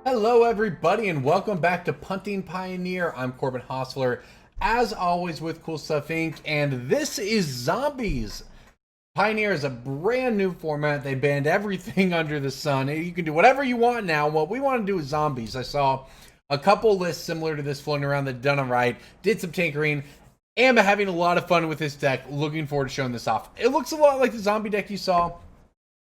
Hello, everybody, and welcome back to Punting Pioneer. I'm Corbin Hosler, as always with CoolStuffInc, and this is Zombies. Pioneer is a brand new format. They banned everything under the sun. You can do whatever you want now. What we want to do is Zombies. I saw a couple lists similar to this floating around that done them right, did some tinkering, and I'm having a lot of fun with this deck. Looking forward to showing this off. It looks a lot like the zombie deck you saw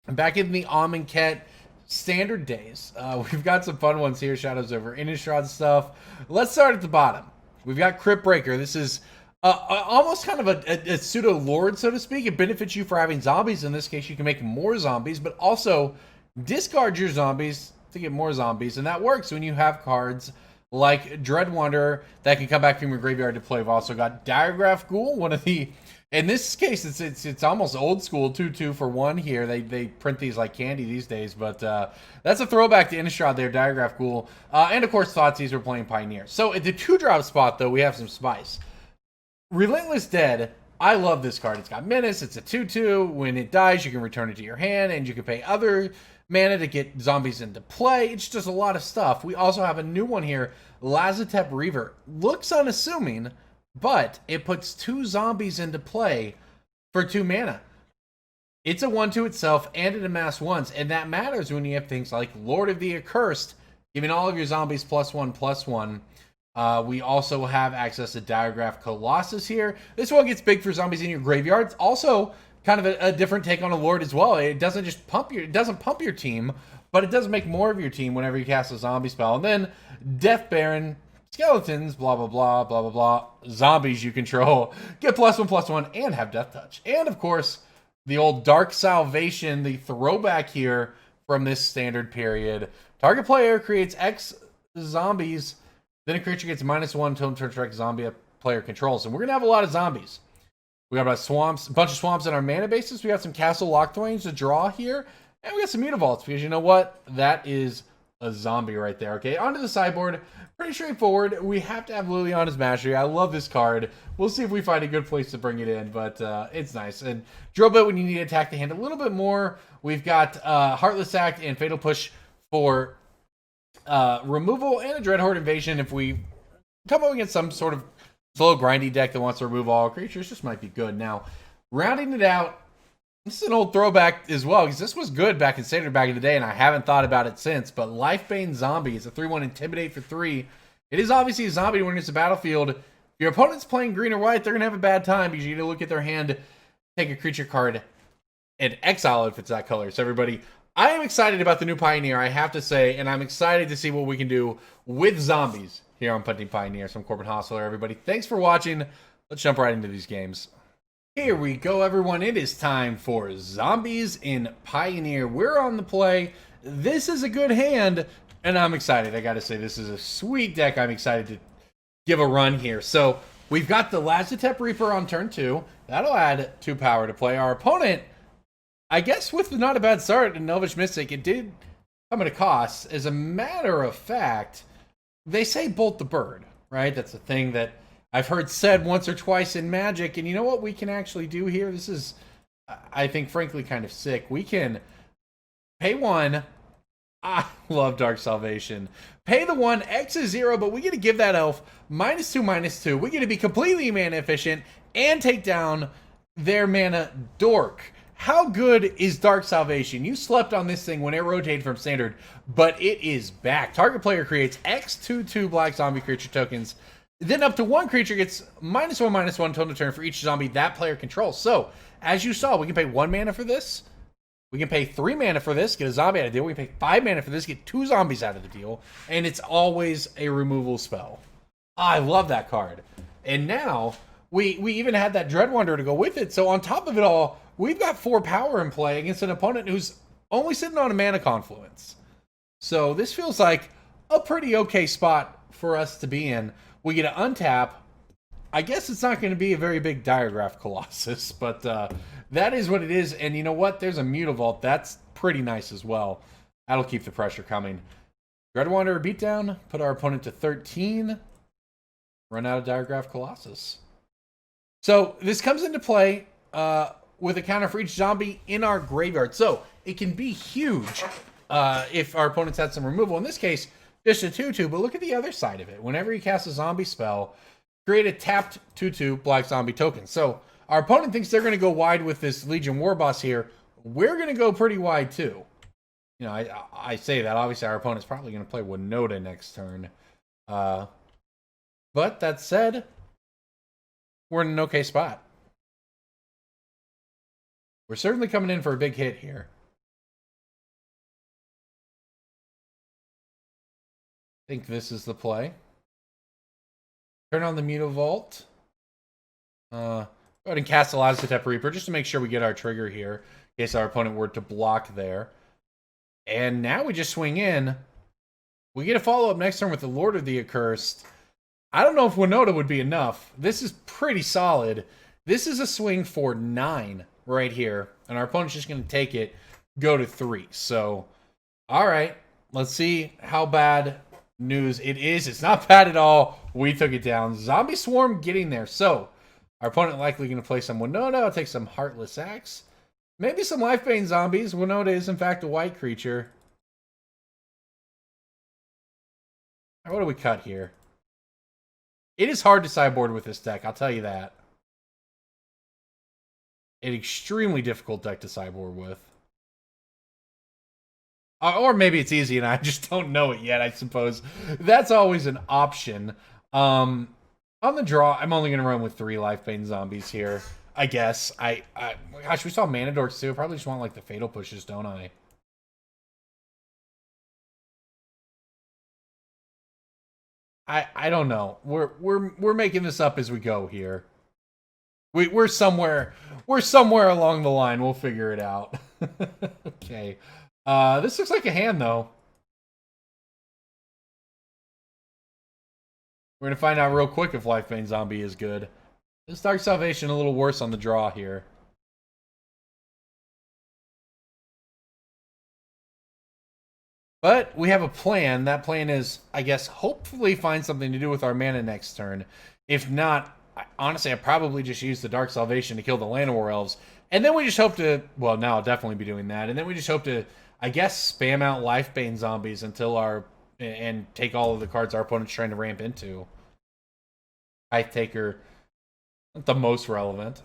back in the Amonkhet standard days. We've got some fun ones here. Shadows over Innistrad stuff. Let's start at the bottom. We've got Cryptbreaker. This is almost kind of a pseudo lord, so to speak. It benefits you for having zombies. In this case, you can make more zombies, but also discard your zombies to get more zombies, and that works when you have cards like Dreadhorde that can come back from your graveyard to play. We've also got Diregraf Ghoul, one of the... In this case, it's almost old school, 2/2 for 1 here. They print these like candy these days, but that's a throwback to Innistrad there, Diregraf Ghoul. And of course, Thoughtseize, we're playing Pioneer. So at the 2-drop spot, though, we have some spice. Relentless Dead, I love this card. It's got Menace, it's a 2/2. When it dies, you can return it to your hand, and you can pay other mana to get zombies into play. It's just a lot of stuff. We also have a new one here, Lazotep Reaver. Looks unassuming, but it puts 2 zombies into play for 2 mana. It's a 1/2 itself, and it amass once, and that matters when you have things like Lord of the Accursed, giving all of your zombies +1/+1. We also have access to Diregraf Colossus here. This one gets big for zombies in your graveyards. Also, kind of a different take on a Lord as well. It doesn't just pump your team, but it does make more of your team whenever you cast a zombie spell. And then Death Baron, skeletons, blah, blah, blah, blah, blah, blah. Zombies you control. Get +1/+1 and have Death Touch. And, of course, the old Dark Salvation, the throwback here from this standard period. Target player creates X zombies. Then a creature gets -1 until turn strike zombie a player controls. And we're going to have a lot of zombies. We got a bunch of swamps in our mana bases. We got some Castle Locthwains to draw here. And we got some Mutavaults, because you know what? That is a zombie right there. Okay, onto the sideboard. Pretty straightforward. We have to have Liliana's Mastery. I love this card. We'll see if we find a good place to bring it in, but it's nice. And draw bit when you need to attack the hand a little bit more. We've got Heartless Act and Fatal Push for removal, and a Dreadhorde Invasion if we come up against some sort of slow grindy deck that wants to remove all creatures. This might be good. Now, rounding it out, this is an old throwback as well, because this was good back in Standard back in the day, and I haven't thought about it since, but Lifebane Zombie is a 3/1 Intimidate for 3. It is obviously a zombie when it's a battlefield. If your opponent's playing green or white, they're going to have a bad time, because you need to look at their hand, take a creature card, and exile it if it's that color. So everybody, I am excited about the new Pioneer, I have to say, and I'm excited to see what we can do with zombies here on Punting Pioneer. So I'm Corbin Hosler, everybody. Thanks for watching. Let's jump right into these games. Here we go, everyone. It is time for Zombies in Pioneer. We're on the play. This is a good hand, and I'm excited. I gotta say, this is a sweet deck. I'm excited to give a run here. So we've got the Lazotep Reaper on turn 2. That'll add 2 power to play. Our opponent, I guess with not a bad start in Elvish Mystic, it did come at a cost. As a matter of fact, they say Bolt the Bird, right? That's a thing that I've heard said once or twice in Magic, and you know what we can actually do here? This is, I think, frankly, kind of sick. We can pay 1. I love Dark Salvation. Pay the 1, X is 0, but we get to give that elf -2/-2. We get to be completely mana efficient and take down their mana dork. How good is Dark Salvation? You slept on this thing when it rotated from Standard, but it is back. Target player creates X 2/2 black zombie creature tokens. Then up to 1 creature gets -1/-1 until the turn for each zombie that player controls. So, as you saw, we can pay 1 mana for this. We can pay 3 mana for this, get a zombie out of the deal. We can pay 5 mana for this, get 2 zombies out of the deal. And it's always a removal spell. I love that card. And now, we even had that Dreadhorde to go with it. So on top of it all, we've got 4 power in play against an opponent who's only sitting on a mana confluence. So this feels like a pretty okay spot for us to be in. We get an untap. I guess it's not going to be a very big Diregraf Colossus, but that is what it is. And you know what? There's a Mutavault. That's pretty nice as well. That'll keep the pressure coming. Dreadhorde beatdown. Put our opponent to 13. Run out of Diregraf Colossus. So this comes into play with a counter for each zombie in our graveyard. So it can be huge if our opponents had some removal. In this case, just a 2/2, but look at the other side of it. Whenever you cast a zombie spell, create a tapped 2/2 black zombie token. So our opponent thinks they're going to go wide with this Legion Warboss here. We're going to go pretty wide too. You know, I say that. Obviously, our opponent's probably going to play Winota next turn. But that said, we're in an okay spot. We're certainly coming in for a big hit here. I think this is the play. Turn on the Mutavault. Go ahead and cast the Lazotep Reaver just to make sure we get our trigger here in case our opponent were to block there. And now we just swing in. We get a follow-up next turn with the Lord of the Accursed. I don't know if Winota would be enough. This is pretty solid. This is a swing for 9 right here. And our opponent's just going to take it, go to 3. So, all right. Let's see how bad news it is. It's not bad at all. We took it down. Zombie Swarm getting there. So, our opponent likely going to play some Winota. I'll take some Heartless Acts. Maybe some Lifebane Zombies. Winota is, in fact, a white creature. What do we cut here? It is hard to sideboard with this deck, I'll tell you that. An extremely difficult deck to sideboard with. Or maybe it's easy and I just don't know it yet, I suppose. That's always an option. On the draw, I'm only going to run with 3 Lifebane Zombies here, I guess. Gosh, we saw Mana Dorks too. I probably just want like the Fatal Pushes, don't I? I don't know. We're making this up as we go here. We're somewhere along the line. We'll figure it out. Okay. This looks like a hand though. We're gonna find out real quick if Lifebane Zombie is good. This Dark Salvation a little worse on the draw here. But we have a plan. That plan is, I guess, hopefully find something to do with our mana next turn. If not, honestly, I probably just use the Dark Salvation to kill the Llanowar Elves. And then we just hope to, well, now I'll definitely be doing that. And then we just hope to, I guess, spam out Lifebane Zombies until and take all of the cards our opponent's trying to ramp into. Tithe Taker, not the most relevant.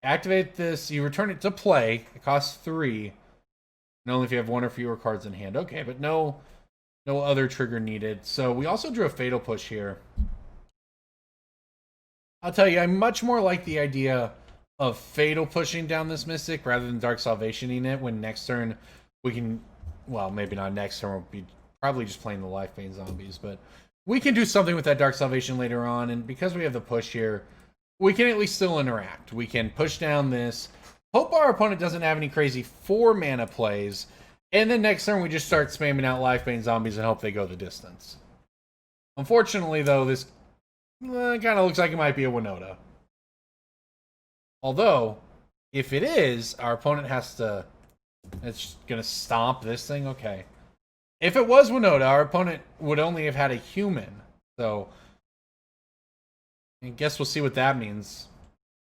Activate this. You return it to play. It costs 3. And only if you have 1 or fewer cards in hand. Okay, but no other trigger needed. So we also drew a Fatal Push here. I'll tell you, I much more like the idea of Fatal Pushing down this Mystic rather than Dark Salvationing it when next turn we can, well, maybe not next turn, we'll be probably just playing the Lifebane Zombies, but we can do something with that Dark Salvation later on, and because we have the push here, we can at least still interact. We can push down this, hope our opponent doesn't have any crazy 4-mana plays, and then next turn we just start spamming out Lifebane Zombies and hope they go the distance. Unfortunately, though, this kind of looks like it might be a Winota. Although, if it is, our opponent has to... It's going to stomp this thing? Okay. If it was Winota, our opponent would only have had a human. So, I guess we'll see what that means.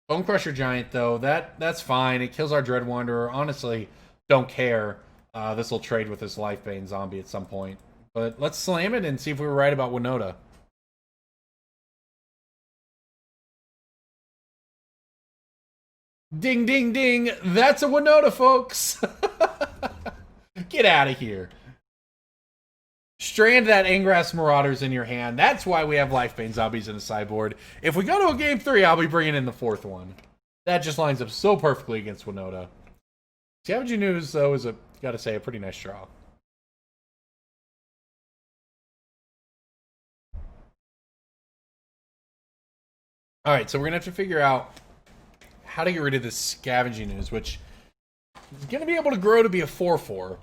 Bone Crusher Giant, though, that's fine. It kills our Dread Wanderer. Honestly, don't care. This will trade with this Lifebane Zombie at some point. But let's slam it and see if we were right about Winota. Ding, ding, ding. That's a Winota, folks. Get out of here. Strand that Ingrass Marauders in your hand. That's why we have Lifebane Zombies in the sideboard. If we go to a game 3, I'll be bringing in the 4th one. That just lines up so perfectly against Winota. Scavenging News, though, is gotta say, a pretty nice draw. Alright, so we're gonna have to figure out how to get rid of this Scavenging News, which is going to be able to grow to be a 4/4.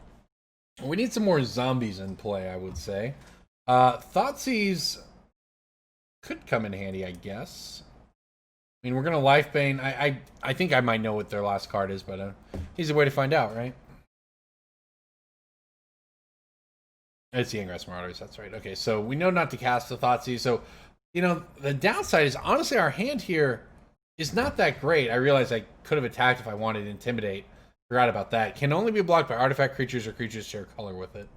We need some more zombies in play, I would say. Thoughtseize could come in handy, I guess. I mean, we're going to Lifebane. I think I might know what their last card is, but easy way to find out, right? It's the Ingress Marauders, that's right. Okay, so we know not to cast the Thoughtseize. So, you know, the downside is, honestly, our hand here is not that great. I realize I could have attacked if I wanted to Intimidate. Forgot about that. Can only be blocked by artifact creatures or creatures share color with it.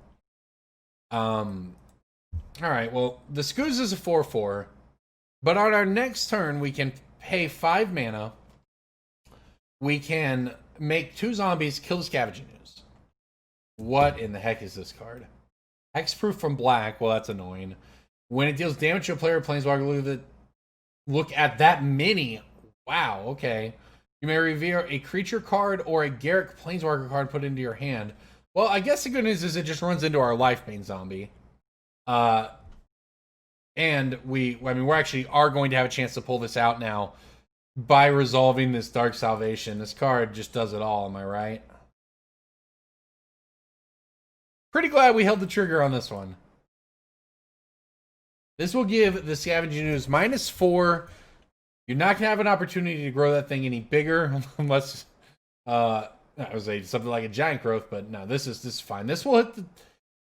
Alright, well, the Scooz is a 4/4. But on our next turn, we can pay 5 mana. We can make 2 zombies, kill the Scavenging Ooze. What in the heck is this card? Hexproof from black. Well, that's annoying. When it deals damage to a player, Planeswalker, look at that mini. Wow, okay. You may reveal a creature card or a Garruk Planeswalker card put into your hand. Well, I guess the good news is it just runs into our Lifebane Zombie. And we actually are going to have a chance to pull this out now by resolving this Dark Salvation. This card just does it all, am I right? Pretty glad we held the trigger on this one. This will give the Scavenging Ooze -4. You're not going to have an opportunity to grow that thing any bigger unless I would say something like a giant growth, but no, this is fine. This will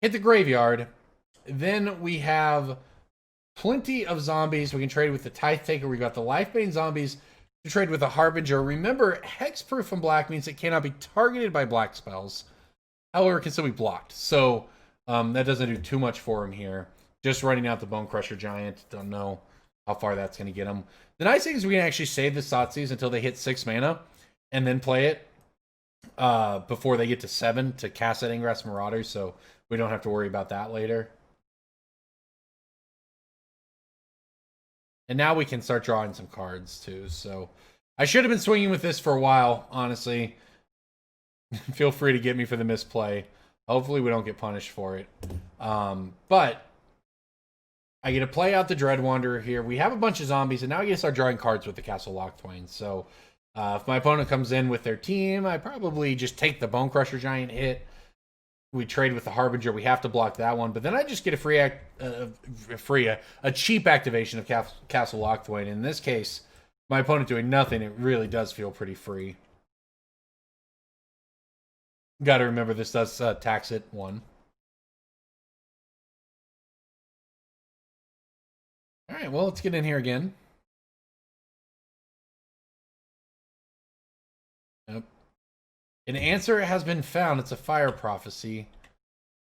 hit the graveyard. Then we have plenty of zombies. We can trade with the Tithe Taker. We got the Lifebane Zombies to trade with the Harbinger. Remember, Hexproof from black means it cannot be targeted by black spells. However, it can still be blocked. So that doesn't do too much for him here. Just running out the Bone Crusher Giant. Don't know how far that's going to get him. The nice thing is we can actually save the Thoughtseize until they hit 6 mana and then play it before they get to 7 to cast that Ingress Marauders, so we don't have to worry about that later. And now we can start drawing some cards too. So I should have been swinging with this for a while, honestly. Feel free to get me for the misplay. Hopefully we don't get punished for it. But I get to play out the Dread Wanderer here. We have a bunch of zombies, and now I get to start drawing cards with the Castle Locthwain. So if my opponent comes in with their team, I probably just take the Bone Crusher Giant hit. We trade with the Harbinger. We have to block that one. But then I just get a cheap activation of Castle Locthwain. In this case, my opponent doing nothing, it really does feel pretty free. Got to remember this does tax it 1. All right, well, let's get in here again. Yep. An answer has been found. It's a fire prophecy.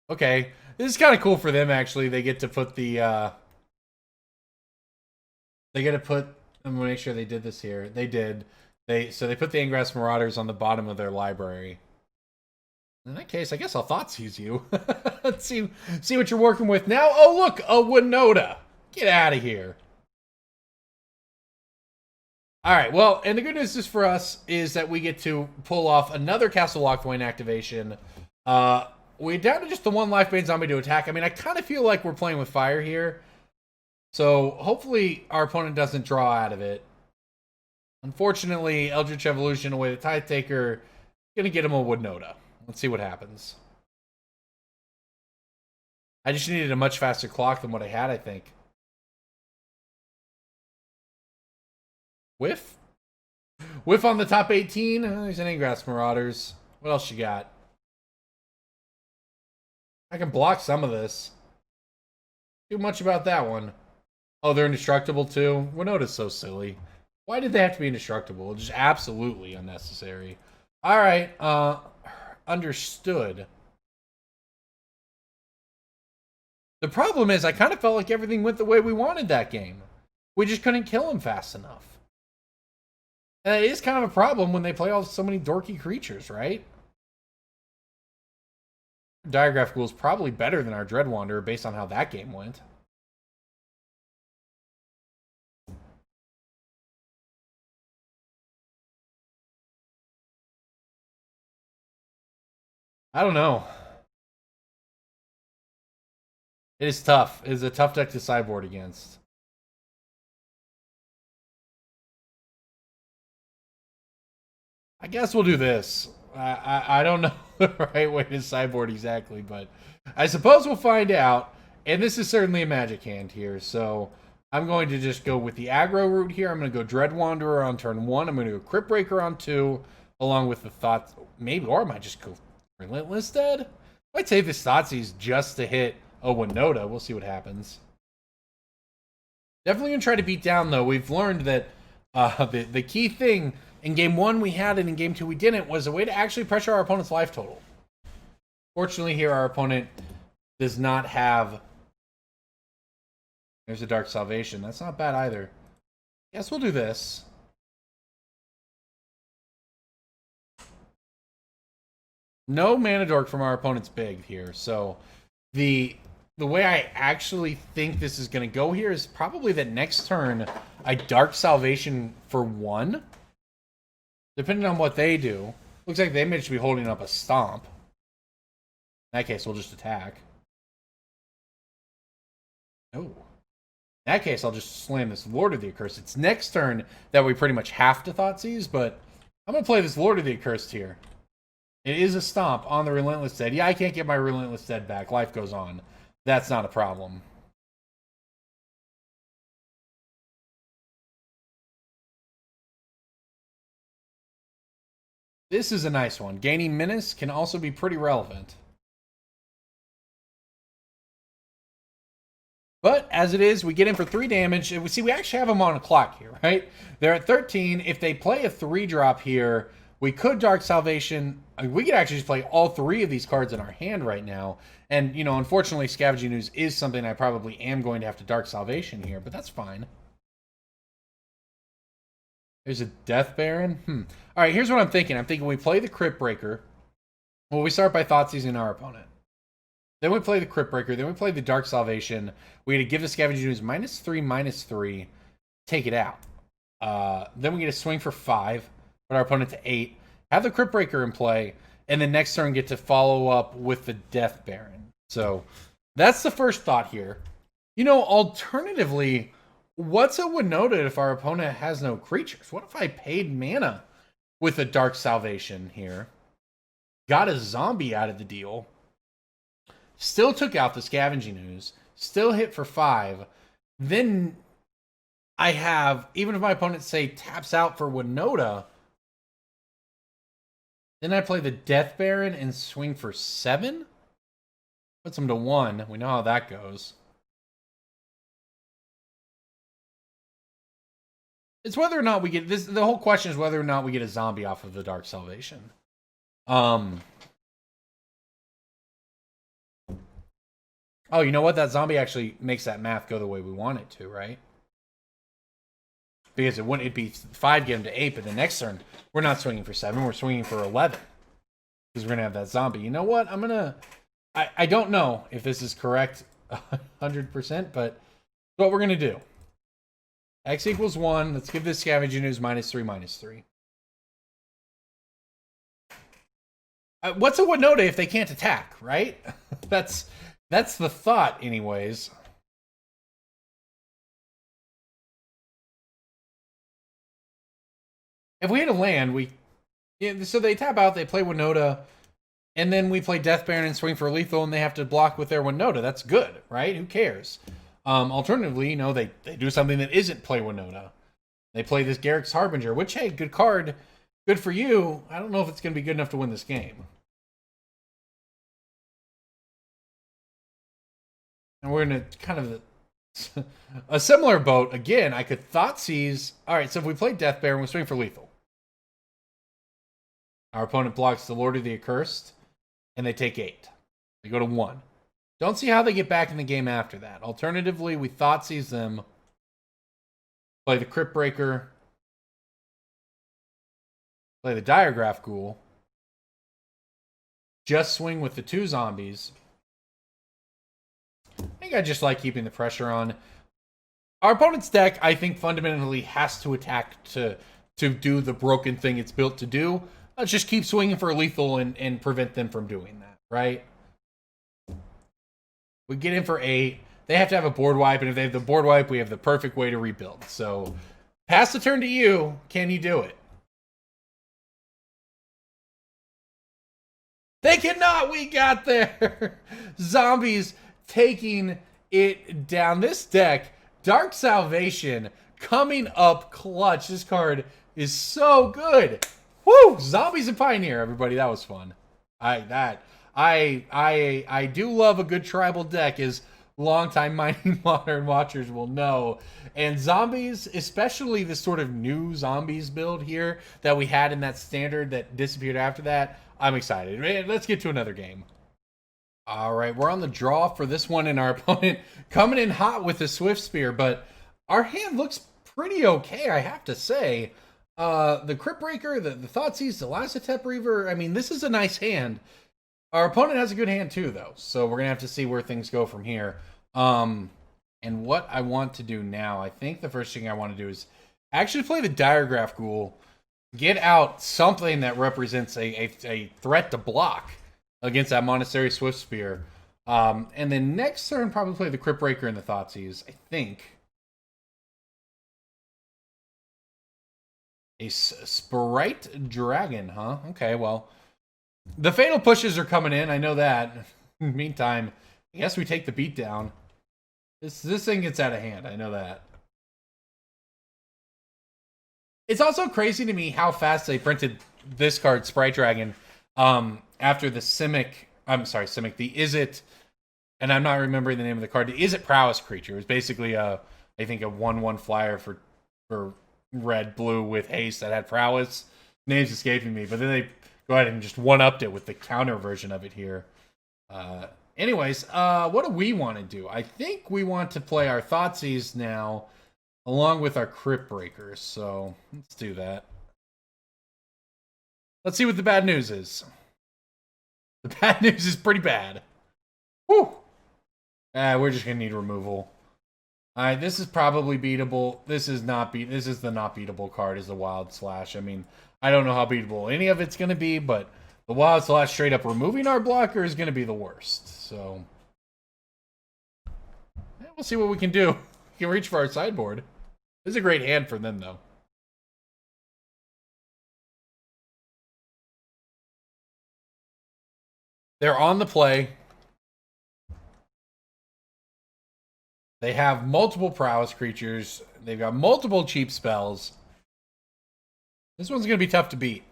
Okay, this is kind of cool for them, actually. They get to put the... I'm going to make sure they did this here. They did. So they put the Ingress Marauders on the bottom of their library. In that case, I guess I'll Thoughtseize you. Let's see what you're working with now. Oh, look, a Winota. Get out of here. All right, well, and the good news is for us is that we get to pull off another Castle Locthwain activation. We're down to just the 1 Lifebane Zombie to attack. I mean, I kind of feel like we're playing with fire here. So hopefully our opponent doesn't draw out of it. Unfortunately, Eldritch Evolution away the Tithe Taker. Going to get him a Winota. Let's see what happens. I just needed a much faster clock than what I had, I think. Whiff? Whiff on the top 18. There's an Ingress Marauders. What else you got? I can block some of this. Too much about that one. Oh, they're indestructible too? Winota's so silly. Why did they have to be indestructible? Just absolutely unnecessary. Alright, understood. The problem is I kind of felt like everything went the way we wanted that game. We just couldn't kill him fast enough. And it is kind of a problem when they play so many dorky creatures, right? Diregraf Ghoul is probably better than our Dread Wanderer based on how that game went. I don't know. It is tough. It is a tough deck to sideboard against. I guess we'll do this. I don't know the right way to sideboard exactly, but I suppose we'll find out. And this is certainly a magic hand here, so I'm going to just go with the aggro route here. I'm going to go Dread Wanderer on turn 1. I'm going to go Cryptbreaker on 2, along with the Thought... Maybe, or I might just go Relentless Dead? I might save this Thoughtseize just to hit a Winota. We'll see what happens. Definitely going to try to beat down, though. We've learned that the key thing in game 1 we had it, in game 2 we didn't, was a way to actually pressure our opponent's life total. Fortunately here, our opponent does not have... There's a Dark Salvation. That's not bad either. Guess we'll do this. No mana dork from our opponent's big here, so the way I actually think this is going to go here is probably that next turn I Dark Salvation for 1. Depending on what they do. Looks like they may just be holding up a Stomp. In that case, we'll just attack. Oh. In that case, I'll just slam this Lord of the Accursed. It's next turn that we pretty much have to Thoughtseize, but I'm going to play this Lord of the Accursed here. It is a Stomp on the Relentless Dead. Yeah, I can't get my Relentless Dead back. Life goes on. That's not a problem. This is a nice one. Gaining Menace can also be pretty relevant. But, as it is, we get in for 3 damage. And we actually have them on a clock here, right? They're at 13. If they play a 3-drop here, we could Dark Salvation. I mean, we could actually just play all 3 of these cards in our hand right now. And, you know, unfortunately, Scavenging Ooze is something I probably am going to have to Dark Salvation here, but that's fine. There's a Death Baron. All right, here's what I'm thinking. I'm thinking we play the Cryptbreaker. Well, we start by Thoughtseizing our opponent. Then we play the Cryptbreaker. Then we play the Dark Salvation. We had to give the Scavenging Ooze -3/-3. Take it out. Then we get a swing for 5. Put our opponent to 8. Have the Cryptbreaker in play. And then next turn get to follow up with the Death Baron. So that's the first thought here. You know, alternatively, what's a Winota if our opponent has no creatures? What if I paid mana with a Dark Salvation here? Got a zombie out of the deal. Still took out the Scavenging Ooze. Still hit for 5. Then I have, even if my opponent, say, taps out for Winota, then I play the Death Baron and swing for 7? Puts them to 1. We know how that goes. It's whether or not we get this. The whole question is whether or not we get a zombie off of the Dark Salvation. Oh, you know what? That zombie actually makes that math go the way we want it to, right? Because it'd be 5, get him to 8, but the next turn, we're not swinging for 7, we're swinging for 11. Because we're going to have that zombie. You know what? I don't know if this is correct 100%, but what we're going to do. X equals 1. Let's give this Scavenging Ooze -3/-3. What's a Winota if they can't attack, right? That's the thought, anyways. If we had a land, so they tap out, they play Winota, and then we play Death Baron and swing for lethal, and they have to block with their Winota. That's good, right? Who cares? Alternatively, you know, they do something that isn't play Winota. They play this Garruk's Harbinger, which, hey, good card. Good for you. I don't know if it's going to be good enough to win this game. And we're in a kind of a similar boat. Again, I could Thoughtseize. All right, so if we play Death Baron, we swing for lethal. Our opponent blocks the Lord of the Accursed, and they take 8. They go to 1. Don't see how they get back in the game after that. Alternatively, we Thoughtseize them. Play the Cryptbreaker. Play the Diregraf Ghoul. Just swing with the 2 zombies. I think I just like keeping the pressure on. Our opponent's deck, I think, fundamentally has to attack to do the broken thing it's built to do. Let's just keep swinging for lethal and prevent them from doing that, right? We get in for 8. They have to have a board wipe, and if they have the board wipe, we have the perfect way to rebuild. So, pass the turn to you. Can you do it? They cannot! We got there! Zombies taking it down. This deck, Dark Salvation, coming up clutch. This card is so good. Woo! Zombies and Pioneer, everybody. That was fun. I do love a good tribal deck, as longtime Mining Modern watchers will know. And zombies, especially this sort of new zombies build here that we had in that standard that disappeared after that, I'm excited. Let's get to another game. All right, we're on the draw for this one, and our opponent coming in hot with the Swift Spear, but our hand looks pretty okay, I have to say. The Cryptbreaker, the Thoughtseize, the Lazotep Reaver, I mean, this is a nice hand. Our opponent has a good hand too, though, so we're going to have to see where things go from here. And what I want to do now, I think the first thing I want to do is actually play the Diregraf Ghoul, get out something that represents a threat to block against that Monastery Swift Spear. And then next turn, probably play the Cryptbreaker and the Thoughtseize, I think. A Sprite Dragon, huh? Okay, well, the Fatal Pushes are coming in, I know that. Meantime, I guess we take the beat down. This thing gets out of hand, I know that. It's also crazy to me how fast they printed this card, Sprite Dragon, after the Simic, the Izzet, and I'm not remembering the name of the card. The Izzet Prowess creature. It was basically I think a 1/1 flyer for red blue with haste that had prowess. Name's escaping me, but then they go ahead and just one-upped it with the counter version of it here. Anyways, what do we want to do? I think we want to play our Thoughtseize now, along with our Cryptbreakers. So let's do that. Let's see what the bad news is. The bad news is pretty bad. Whew. We're just gonna need removal. Alright, this is probably beatable. This is not this is the not beatable card, is the Wild Slash. I mean, I don't know how beatable any of it's gonna be, but the Wild Slash straight up removing our blocker is gonna be the worst. So yeah, we'll see what we can do. We can reach for our sideboard. This is a great hand for them, though. They're on the play. They have multiple prowess creatures. They've got multiple cheap spells. This one's going to be tough to beat.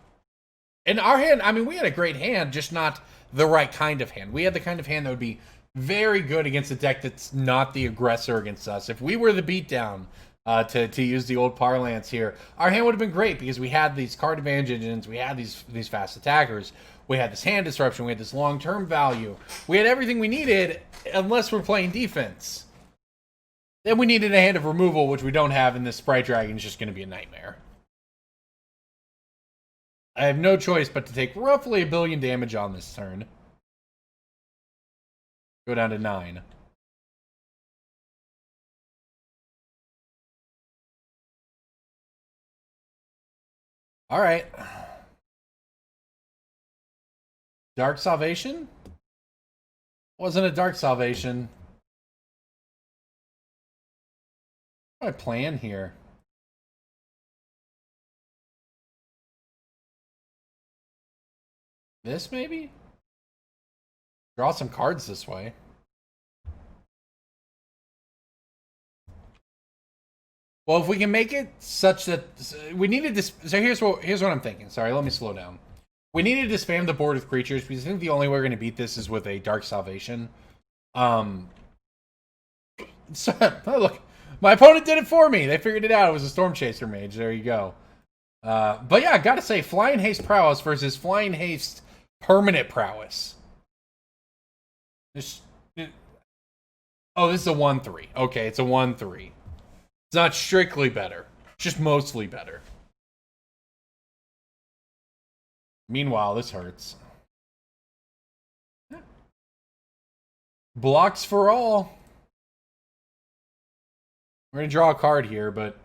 In our hand, I mean, we had a great hand, just not the right kind of hand. We had the kind of hand that would be very good against a deck that's not the aggressor against us. If we were the beatdown, to use the old parlance here, our hand would have been great because we had these card advantage engines, we had these fast attackers, we had this hand disruption, we had this long-term value. We had everything we needed, unless we're playing defense. Then we needed a hand of removal, which we don't have, and this Sprite Dragon is just going to be a nightmare. I have no choice but to take roughly 1 billion damage on this turn. Go down to 9. Alright. Dark Salvation? Wasn't a Dark Salvation. What do I plan here? This, maybe? Draw some cards this way. Well, if we can make it such that we needed to, so here's what I'm thinking. Sorry, let me slow down. We needed to spam the board with creatures because I think the only way we're going to beat this is with a Dark Salvation. So, look, my opponent did it for me. They figured it out. It was a Storm Chaser Mage. There you go. But yeah, I gotta say, Flying Haste Prowess versus Flying Haste Permanent Prowess. Oh, this is a 1/3. Okay, it's a 1/3. It's not strictly better, just mostly better. Meanwhile, this hurts. Blocks for all. We're going to draw a card here, but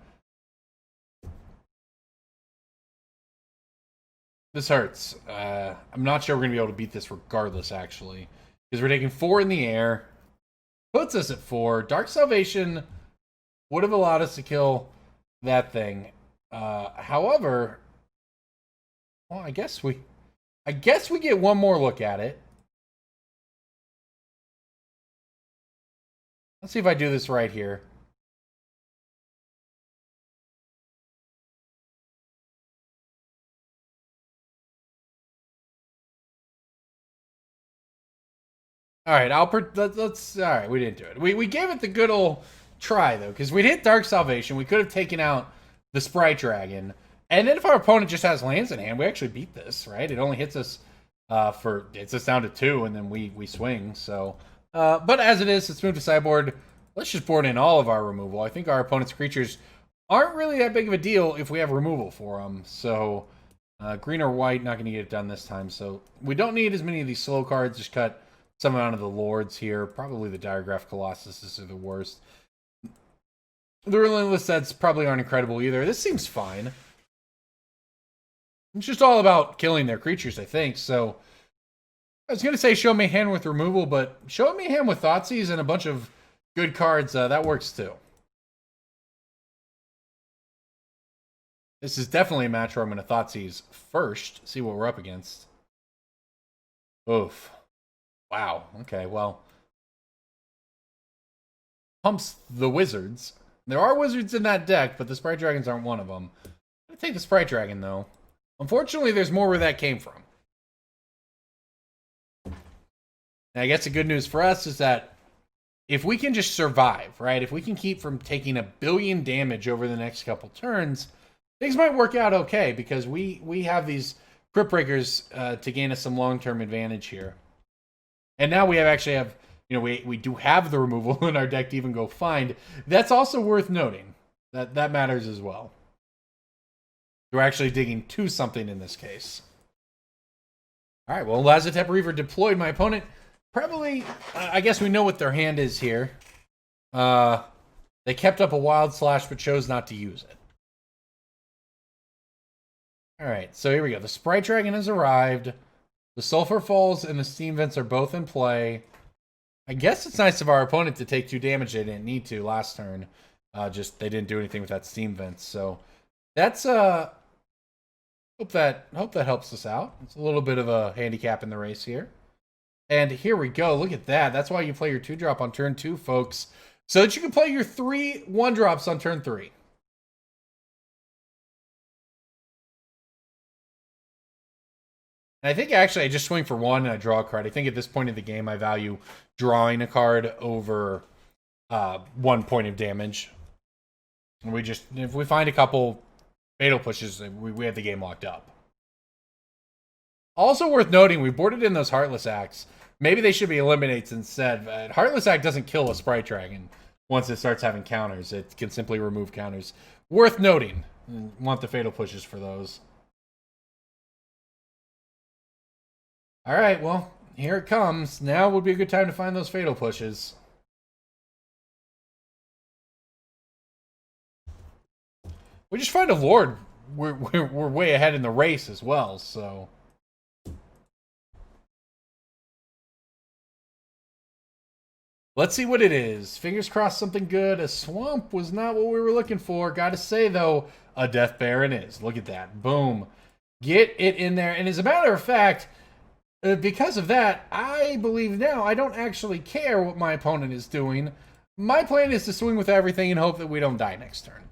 this hurts. I'm not sure we're going to be able to beat this regardless, actually. Because we're taking 4 in the air. Puts us at 4. Dark Salvation would have allowed us to kill that thing. However, well, I guess we get one more look at it. Let's see if I do this right here. All right, let's. All right, we didn't do it. We gave it the good old try though, because we'd hit Dark Salvation. We could have taken out the Sprite Dragon, and then if our opponent just has lands in hand, we actually beat this, right? It only hits us hits us down to 2, and then we swing. So, but as it is, let's move to sideboard. Let's just board in all of our removal. I think our opponent's creatures aren't really that big of a deal if we have removal for them. So, green or white, not going to get it done this time. So we don't need as many of these slow cards. Just cut some amount of the lords here. Probably the Diregraf Colossus are the worst. The Relentless Deads probably aren't incredible either. This seems fine. It's just all about killing their creatures, I think. So I was going to say show me a hand with removal, but show me a hand with Thoughtseize and a bunch of good cards, that works too. This is definitely a match where I'm going to Thoughtseize first, see what we're up against. Oof. Wow. Okay, well. Pumps the wizards. There are wizards in that deck, but the Sprite Dragons aren't one of them. I'm going to take the Sprite Dragon, though. Unfortunately, there's more where that came from. And I guess the good news for us is that if we can just survive, right? If we can keep from taking 1 billion damage over the next couple turns, things might work out okay, because we have these Cryptbreakers to gain us some long-term advantage here. And now we actually have, you know, we do have the removal in our deck to even go find. That's also worth noting. That matters as well. We're actually digging to something in this case. All right, well, Lazotep Reaver deployed. My opponent probably, I guess we know what their hand is here. They kept up a Wild Slash, but chose not to use it. All right, so here we go. The Sprite Dragon has arrived. The Sulfur Falls and the Steam Vents are both in play. I guess it's nice of our opponent to take 2 damage they didn't need to last turn. Just they didn't do anything with that Steam Vents. So that's hope that helps us out. It's a little bit of a handicap in the race here. And here we go. Look at that. That's why you play your 2-drop on turn 2, folks. So that you can play your 3 1-drops on turn 3. And I think actually I just swing for 1 and I draw a card. I think at this point in the game I value drawing a card over 1 point of damage. And we just, if we find a couple fatal pushes, we have the game locked up. Also worth noting, we boarded in those Heartless Acts. Maybe they should be eliminates instead. But Heartless Act doesn't kill a Sprite Dragon once it starts having counters. It can simply remove counters. Worth noting. Want the fatal pushes for those. All right, well, here it comes. Now would be a good time to find those fatal pushes. We just find a Lord. We're way ahead in the race as well, so. Let's see what it is. Fingers crossed something good. A Swamp was not what we were looking for. Gotta say, though, a Death Baron is. Look at that. Boom. Get it in there. And as a matter of fact, because of that, I believe now I don't actually care what my opponent is doing. My plan is to swing with everything and hope that we don't die next turn.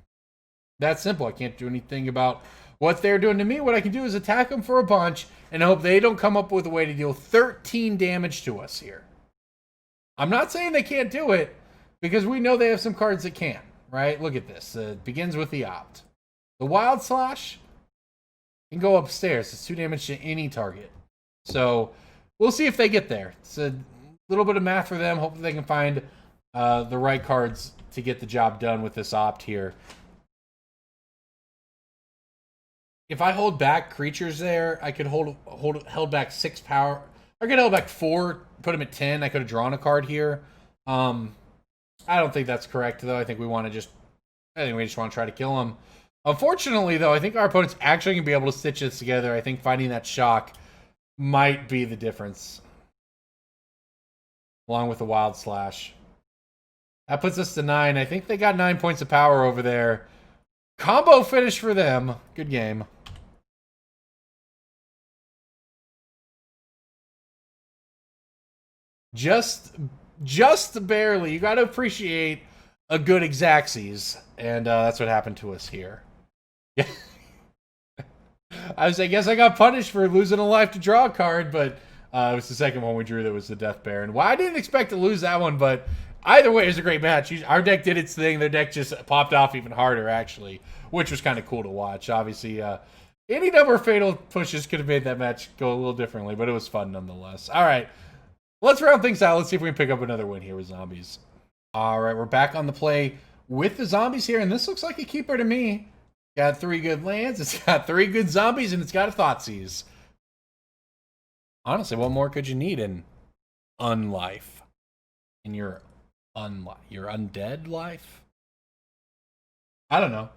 That's simple. I can't do anything about what they're doing to me. What I can do is attack them for a bunch and hope they don't come up with a way to deal 13 damage to us here. I'm not saying they can't do it, because we know they have some cards that can, right? Look at this. It begins with the Opt. The Wild Slash can go upstairs. It's 2 damage to any target. So we'll see if they get there. It's a little bit of math for them. Hopefully they can find the right cards to get the job done with this Opt here. If I hold back creatures there, I could held back 6 power. I could hold back 4, put them at 10. I could have drawn a card here. I don't think that's correct, though. I think we just want to try to kill them. Unfortunately, though, I think our opponent's actually going to be able to stitch this together. I think finding that shock might be the difference. Along with the Wild Slash. That puts us to 9. I think they got 9 points of power over there. Combo finish for them. Good game. Just barely. You got to appreciate a good Xaxes. And that's what happened to us here. I guess I got punished for losing a life to draw a card, but It was the second one we drew that was the Death Baron. Well, I didn't expect to lose that one, but either way, it was a great match. Our deck did its thing. Their deck just popped off even harder, actually, which was kind of cool to watch. Obviously, any number of fatal pushes could have made that match go a little differently, but it was fun nonetheless. All right, let's round things out. Let's see if we can pick up another win here with zombies. All right, we're back on the play with the zombies here, and this looks like a keeper to me. Got 3 good lands, it's got 3 good zombies, and it's got a Thoughtseize. Honestly, what more could you need in unlife? In your undead life? I don't know.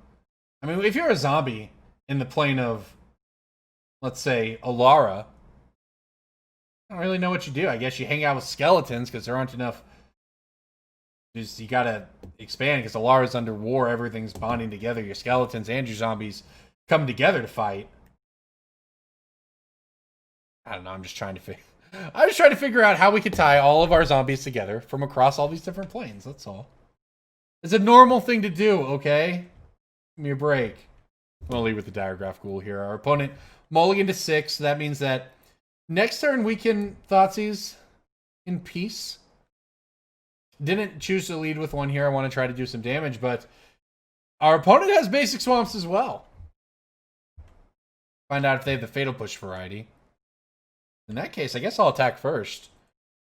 I mean, if you're a zombie in the plane of, let's say, Alara, I don't really know what you do. I guess you hang out with skeletons because there aren't enough. You gotta expand because Alara's under war. Everything's bonding together. Your skeletons and your zombies come together to fight. I don't know. I'm just trying to figure out how we could tie all of our zombies together from across all these different planes. That's all. It's a normal thing to do. Okay, give me a break. I'm gonna leave with the Diregraf Ghoul here. Our opponent mulligan to 6. So that means that next turn we can Thoughtseize in peace. Didn't choose to lead with one here. I want to try to do some damage, but our opponent has basic swamps as well. Find out if they have the fatal push variety. In that case, I guess I'll attack first.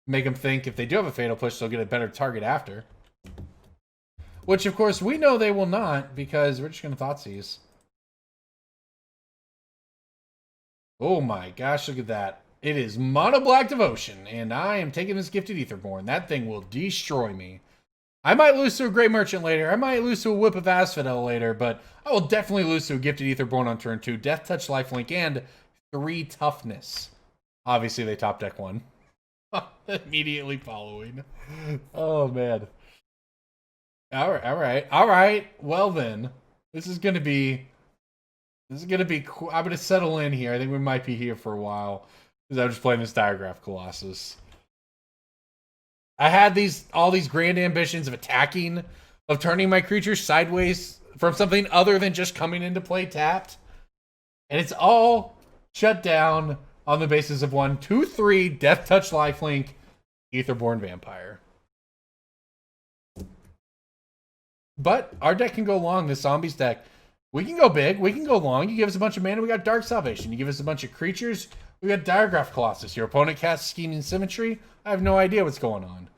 Make them think if they do have a fatal push, they'll get a better target after. Which, of course, we know they will not, because we're just going to Thoughtseize. Oh my gosh, look at that. It is Mono Black Devotion, and I am taking this Gifted Aetherborn. That thing will destroy me. I might lose to a Great Merchant later. I might lose to a Whip of Asphodel later, but I will definitely lose to a Gifted Aetherborn on turn 2. Death Touch, Lifelink, and 3 Toughness. Obviously, they top deck 1. Immediately following. Oh, man. All right. Well, then. This is going to be cool. I'm going to settle in here. I think we might be here for a while. Because I'm just playing this Diregraf Colossus. I had all these grand ambitions of attacking, of turning my creatures sideways from something other than just coming into play tapped. And it's all shut down on the basis of 1, 2, 3, Death Touch, Lifelink, Aetherborn Vampire. But our deck can go long, this Zombies deck. We can go big, we can go long. You give us a bunch of mana, we got Dark Salvation. You give us a bunch of creatures, we got Diregraf Colossus. Your opponent casts Scheming Symmetry. I have no idea what's going on.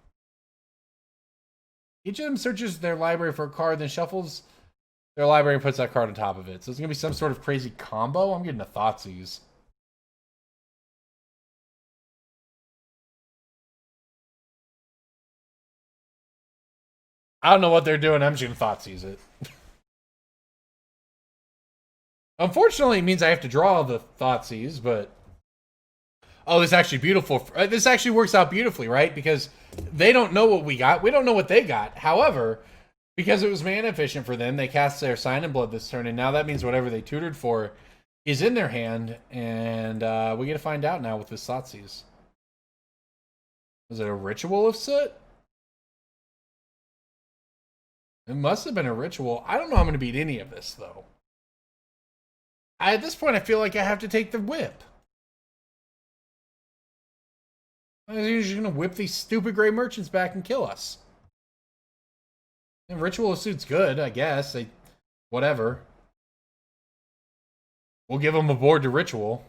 Each of them searches their library for a card, then shuffles their library and puts that card on top of it. So it's going to be some sort of crazy combo. I'm getting a Thoughtseize. I don't know what they're doing. I'm just going to Thoughtseize it. Unfortunately, it means I have to draw the Thoughtseize, but... Oh, this is actually beautiful. This actually works out beautifully, right? Because they don't know what we got. We don't know what they got. However, because it was mana efficient for them, they cast their Sign in Blood this turn, and now that means whatever they tutored for is in their hand, and we get to find out now with this Thoughtseize. Was it a Ritual of Soot? It must have been a Ritual. I don't know how I'm going to beat any of this, though. At this point, I feel like I have to take the whip. You're just going to whip these stupid Grey Merchants back and kill us. And Ritual of Soot's good, I guess. Whatever. We'll give them a board to Ritual.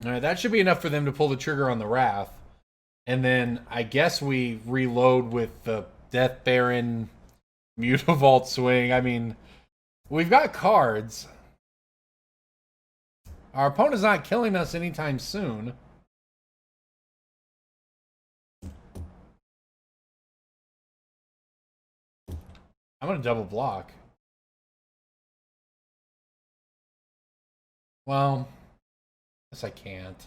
Alright, that should be enough for them to pull the trigger on the Wrath. And then I guess we reload with the Death Baron Mutavault swing. I mean, we've got cards. Our opponent's not killing us anytime soon. I'm going to double block. Well, I guess I can't.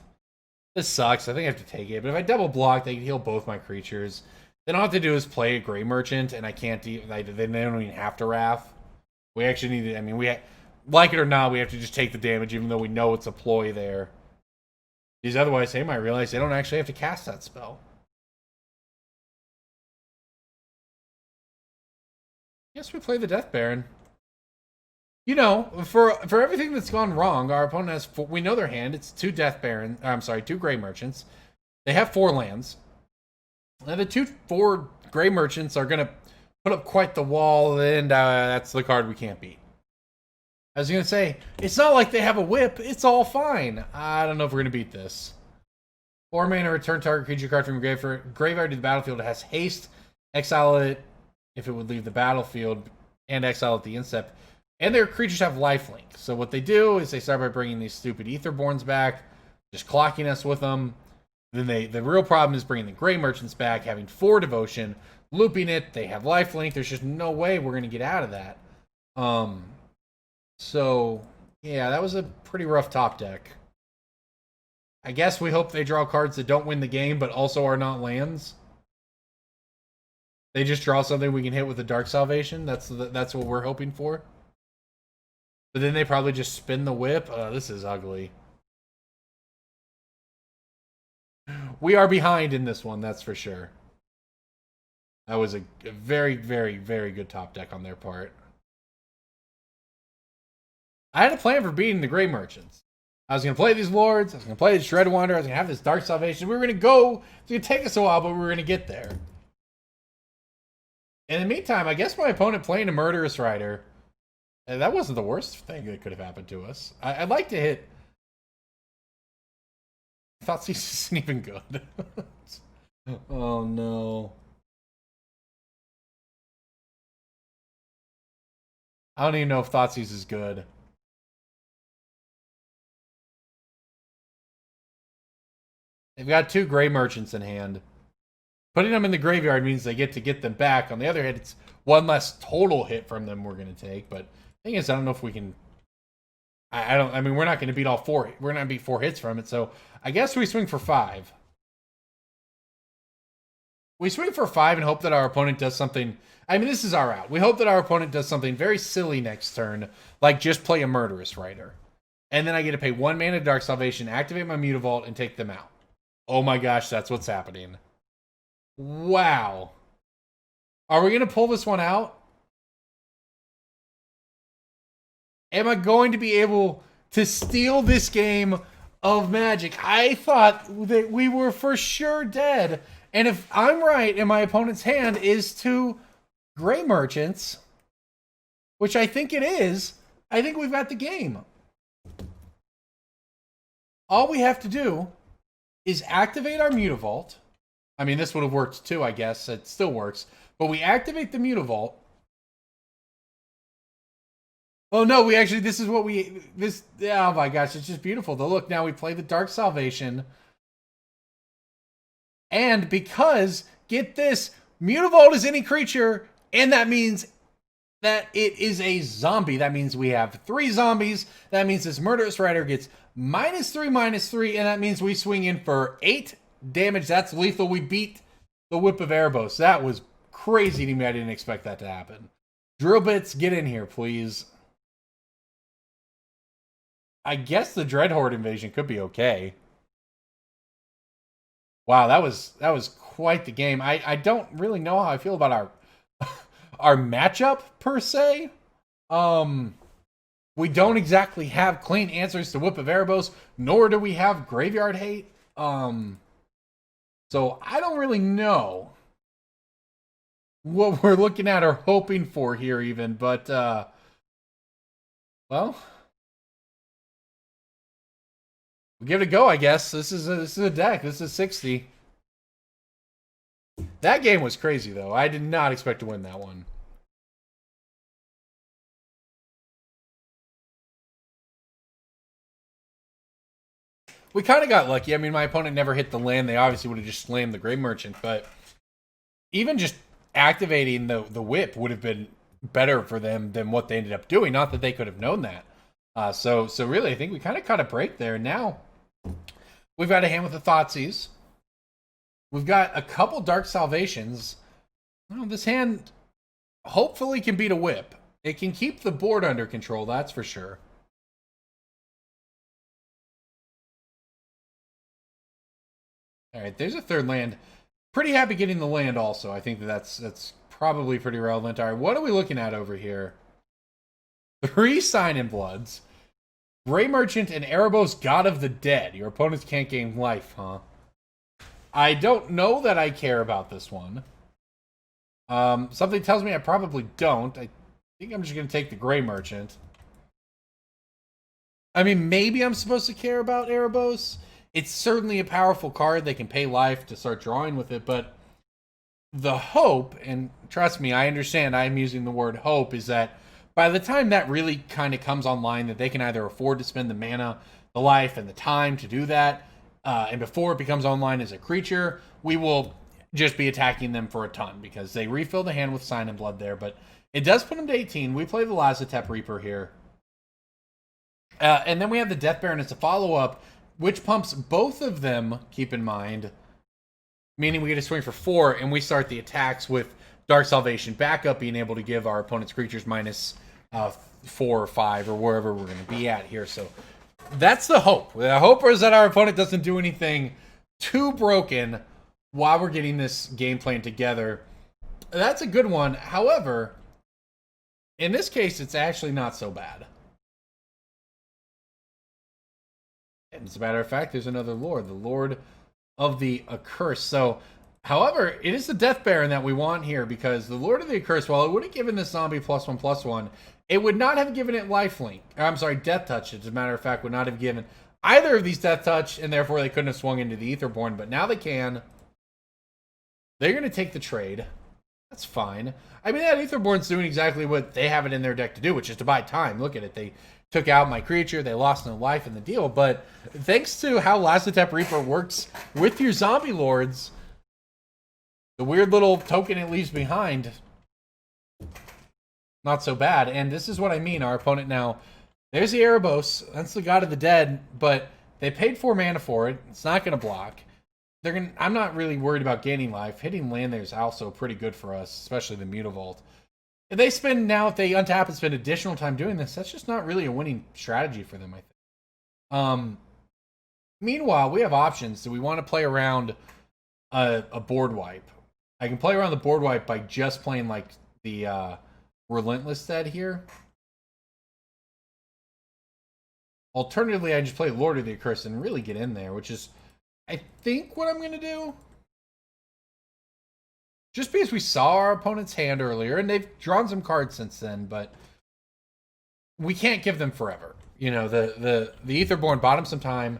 This sucks. I think I have to take it. But if I double block, they can heal both my creatures. Then all I have to do is play a Grey Merchant, and I can't. They don't even have to Wrath. We actually need to. I mean, like it or not, we have to just take the damage, even though we know it's a ploy there. Because otherwise, they might realize they don't actually have to cast that spell. Yes, we play the Death Baron. You know, for everything that's gone wrong, our opponent has four, we know their hand. It's two Death Baron. I'm sorry, two Gray Merchants. They have 4 lands. And the 4 Gray Merchants are gonna put up quite the wall, and that's the card we can't beat. I was gonna say, it's not like they have a whip. It's all fine. I don't know if we're gonna beat this. 4 mana, return target creature card from graveyard to the battlefield. It has haste. Exile it if it would leave the battlefield, and exile at the instep. And their creatures have lifelink. So what they do is they start by bringing these stupid Etherborns back, just clocking us with them. Then the real problem is bringing the Gray Merchants back, having 4 devotion, looping it. They have lifelink. There's just no way we're gonna get out of that. So yeah, that was a pretty rough top deck. I guess we hope they draw cards that don't win the game, but also are not lands. They just draw something we can hit with a Dark Salvation. That's what we're hoping for. But then they probably just spin the whip. This is ugly. We are behind in this one, that's for sure. That was a very, very, very good top deck on their part. I had a plan for beating the Gray Merchants. I was going to play these Lords. I was going to play this Dread Wanderer. I was going to have this Dark Salvation. We were going to go. It's going to take us a while, but we were going to get there. In the meantime, I guess my opponent playing a Murderous Rider. And that wasn't the worst thing that could have happened to us. I'd like to hit. Thoughtseize isn't even good. Oh no. I don't even know if Thoughtseize is good. They've got 2 Gray Merchants in hand. Putting them in the graveyard means they get to get them back. On the other hand, it's 1 less total hit from them we're going to take. But the thing is, I don't know if we can. I mean, we're not going to beat all 4. We're not going to beat 4 hits from it. So I guess we swing for 5. We swing for 5 and hope that our opponent does something. I mean, this is our out. We hope that our opponent does something very silly next turn, like just play a Murderous Rider. And then I get to pay 1 mana Dark Salvation, activate my Mutavault, and take them out. Oh my gosh, that's what's happening. Wow. Are we going to pull this one out? Am I going to be able to steal this game of Magic? I thought that we were for sure dead. And if I'm right and my opponent's hand is 2 Gray Merchants, which I think it is, I think we've got the game. All we have to do is activate our Mutavault. I mean, this would have worked too, I guess. It still works. But we activate the Mutavault. Oh no, we actually, this is what we, this, oh my gosh, it's just beautiful. Though, look, now we play the Dark Salvation. And because, get this, Mutavault is any creature, and that means that it is a zombie. That means we have 3 zombies. That means this Murderous Rider gets -3/-3, and that means we swing in for 8 damage. That's lethal. We beat the Whip of Erebos. That was crazy to me. I didn't expect that to happen. Drill bits, get in here, please. I guess the Dreadhorde Invasion could be okay. Wow, that was quite the game. I don't really know how I feel about our our matchup per se. We don't exactly have clean answers to Whip of Erebos, nor do we have Graveyard Hate. So I don't really know what we're looking at or hoping for here even, but well, we'll give it a go, I guess. This is a deck. This is 60. That game was crazy though. I did not expect to win that one. We kind of got lucky. I mean, my opponent never hit the land. They obviously would have just slammed the Gray Merchant, but even just activating the whip would have been better for them than what they ended up doing. Not that they could have known that. So really, I think we kind of caught a break there. Now, we've got a hand with the Thoughtseize. We've got a couple Dark Salvations. Well, this hand hopefully can beat a whip. It can keep the board under control, that's for sure. All right, there's a 3rd land. Pretty happy getting the land also. I think that's probably pretty relevant. All right, what are we looking at over here? 3 Sign-in Bloods, Grey Merchant, and Erebos, God of the Dead. Your opponents can't gain life, huh? I don't know that I care about this one. Something tells me I probably don't. I think I'm just going to take the Grey Merchant. I mean, maybe I'm supposed to care about Erebos. It's certainly a powerful card. They can pay life to start drawing with it, but the hope, and trust me, I understand I'm using the word hope, is that by the time that really kind of comes online, that they can either afford to spend the mana, the life, and the time to do that, and before it becomes online as a creature, we will just be attacking them for a ton, because they refill the hand with Sign in Blood there, but it does put them to 18. We play the Lazotep Reaper here. And then we have the Death Baron as a follow-up, which pumps both of them, keep in mind, meaning we get a swing for 4, and we start the attacks with Dark Salvation backup, being able to give our opponent's creatures minus 4 or 5, or wherever we're going to be at here. So that's the hope. The hope is that our opponent doesn't do anything too broken while we're getting this game plan together. That's a good one. However, in this case, it's actually not so bad. And as a matter of fact, there's another Lord, the Lord of the Accursed. So, however, it is the Death Baron that we want here, because the Lord of the Accursed, while it would have given this zombie +1/+1, it would not have given it lifelink. I'm sorry, Death Touch, as a matter of fact, would not have given either of these Death Touch, and therefore they couldn't have swung into the Aetherborn, but now they can. They're going to take the trade. That's fine. I mean, that Aetherborn's doing exactly what they have it in their deck to do, which is to buy time. Look at it. They took out my creature. They lost no life in the deal. But thanks to how Lazotep Reaper works with your zombie lords, the weird little token it leaves behind, not so bad. And this is what I mean. Our opponent now, there's the Erebos. That's the God of the Dead. But they paid 4 mana for it. It's not going to block. I'm not really worried about gaining life. Hitting land there is also pretty good for us, especially the Mutavault. If they untap and spend additional time doing this, that's just not really a winning strategy for them, I think. Meanwhile, we have options. Do we want to play around a board wipe? I can play around the board wipe by just playing like the Relentless Dead here. Alternatively, I just play Lord of the Accursed and really get in there, which is, I think, what I'm going to do. Just because we saw our opponent's hand earlier, and they've drawn some cards since then, but we can't give them forever. You know, the Aetherborn bought them some time.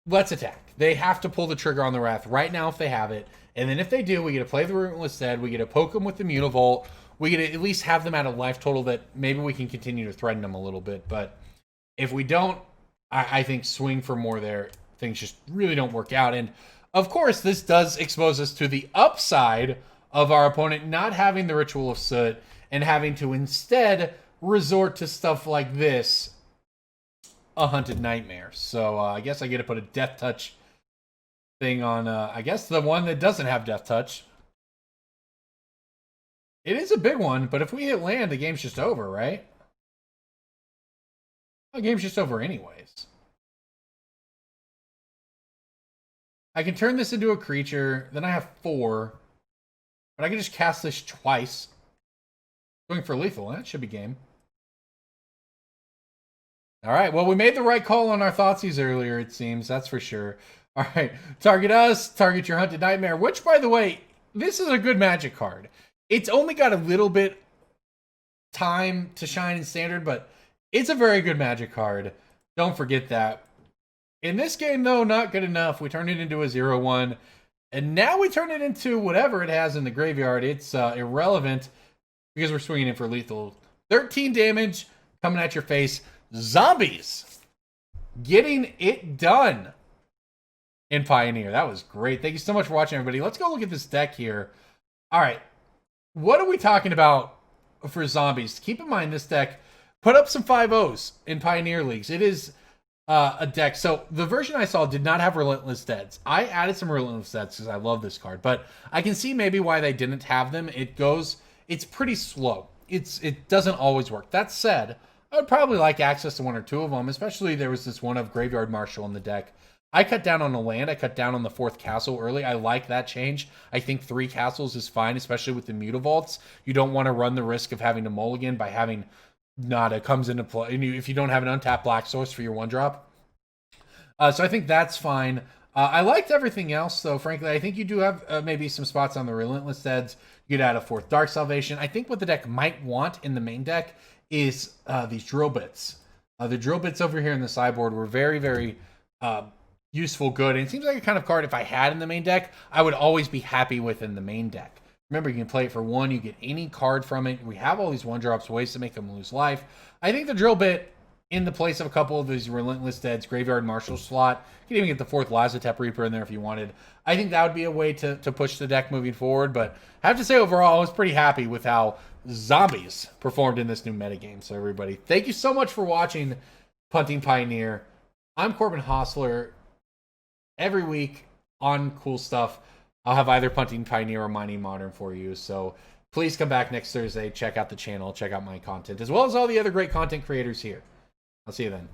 Let's attack. They have to pull the trigger on the Wrath right now if they have it. And then if they do, we get to play the Relentless Dead. We get to poke them with the Mutavault. We get to at least have them at a life total that maybe we can continue to threaten them a little bit. But if we don't, I think swing for more there. Things just really don't work out. And of course, this does expose us to the upside of our opponent not having the Ritual of Soot and having to instead resort to stuff like this, a Hunted Nightmare. So I guess I get to put a Death Touch thing on, I guess the one that doesn't have Death Touch. It is a big one, but if we hit land, the game's just over, right? The game's just over anyways. I can turn this into a creature, then I have 4. But I can just cast this twice. Going for lethal, that should be game. Alright, well, we made the right call on our Thoughtseize earlier, it seems, that's for sure. Alright, target us, target your Hunted Nightmare, which, by the way, this is a good Magic card. It's only got a little bit time to shine in Standard, but it's a very good Magic card. Don't forget that. In this game, though, not good enough. We turned it into a 0/1. And now we turn it into whatever it has in the graveyard. It's irrelevant because we're swinging in for lethal. 13 damage coming at your face. Zombies getting it done in Pioneer. That was great. Thank you so much for watching, everybody. Let's go look at this deck here. All right. What are we talking about for zombies? Keep in mind this deck put up some 5-0s in Pioneer Leagues. It is a deck. So the version I saw did not have Relentless Deads. I added some Relentless Deads because I love this card, but I can see maybe why they didn't have them. It's pretty slow. It doesn't always work. That said, I would probably like access to 1 or 2 of them, especially there was this one of Graveyard Marshal in the deck. I cut down on the land. I cut down on the 4th castle early. I like that change. I think 3 castles is fine, especially with the Mutavaults. You don't want to run the risk of having to mulligan by having nada comes into play. And if you don't have an untapped black source for your 1-drop. So I think that's fine. I liked everything else, though, frankly. I think you do have maybe some spots on the Relentless Deads. You could add a 4th Dark Salvation. I think what the deck might want in the main deck is these drill bits. The drill bits over here in the sideboard were very, very useful, good. And it seems like a kind of card if I had in the main deck, I would always be happy with in the main deck. Remember, you can play it for 1. You get any card from it. We have all these 1-drops, ways to make them lose life. I think the drill bit in the place of a couple of these Relentless Dead's Graveyard Marshal slot. You can even get the 4th Lazotep Reaper in there if you wanted. I think that would be a way to push the deck moving forward. But I have to say, overall, I was pretty happy with how zombies performed in this new metagame. So, everybody, thank you so much for watching Punting Pioneer. I'm Corbin Hosler. Every week on Cool Stuff, I'll have either Punting Pioneer or Mining Modern for you. So please come back next Thursday. Check out the channel. Check out my content, as well as all the other great content creators here. I'll see you then.